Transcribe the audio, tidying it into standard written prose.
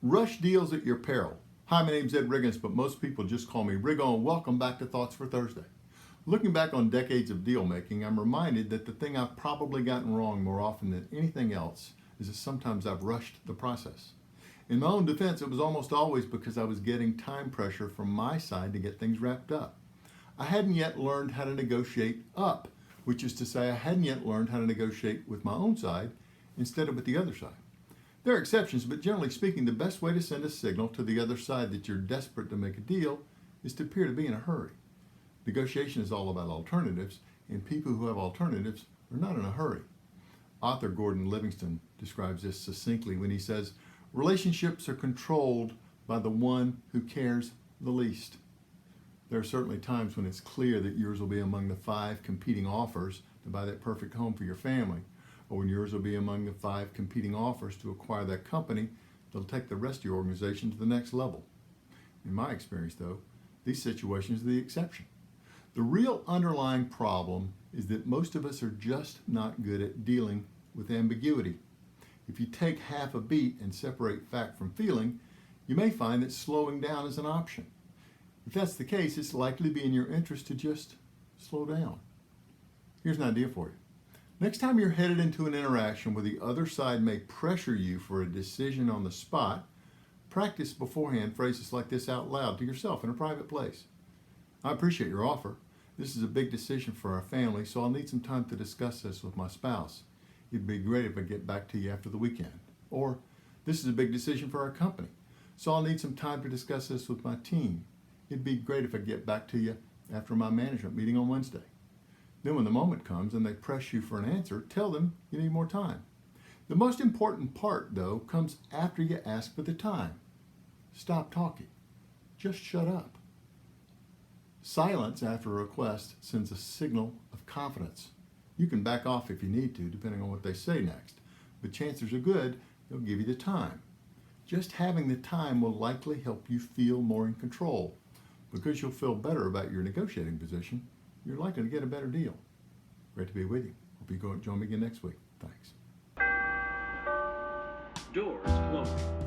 Rush deals at your peril. Hi, my name's Ed Riggins, but most people just call me Riggo, and welcome back to Thoughts for Thursday. Looking back on decades of deal making, I'm reminded that the thing I've probably gotten wrong more often than anything else is that sometimes I've rushed the process. In my own defense, it was almost always because I was getting time pressure from my side to get things wrapped up. I hadn't yet learned how to negotiate up, which is to say I hadn't yet learned how to negotiate with my own side instead of with the other side. There are exceptions, but generally speaking, the best way to send a signal to the other side that you're desperate to make a deal is to appear to be in a hurry. Negotiation is all about alternatives, and people who have alternatives are not in a hurry. Author Gordon Livingston describes this succinctly when he says, "Relationships are controlled by the one who cares the least." There are certainly times when it's clear that yours will be among the 5 competing offers to buy that perfect home for your family, or when yours will be among the 5 competing offers to acquire that company that'll take the rest of your organization to the next level. In my experience, though, these situations are the exception. The real underlying problem is that most of us are just not good at dealing with ambiguity. If you take half a beat and separate fact from feeling, you may find that slowing down is an option. If that's the case, it's likely to be in your interest to just slow down. Here's an idea for you. Next time you're headed into an interaction where the other side may pressure you for a decision on the spot, practice beforehand phrases like this out loud to yourself in a private place. "I appreciate your offer. This is a big decision for our family, so I'll need some time to discuss this with my spouse. It'd be great if I get back to you after the weekend." Or, "This is a big decision for our company, so I'll need some time to discuss this with my team. It'd be great if I get back to you after my management meeting on Wednesday." Then when the moment comes and they press you for an answer, tell them you need more time. The most important part, though, comes after you ask for the time. Stop talking. Just shut up. Silence after a request sends a signal of confidence. You can back off if you need to, depending on what they say next, but chances are good they'll give you the time. Just having the time will likely help you feel more in control. Because you'll feel better about your negotiating position, you're likely to get a better deal. Great to be with you. Hope you join me again next week. Thanks. Doors closing.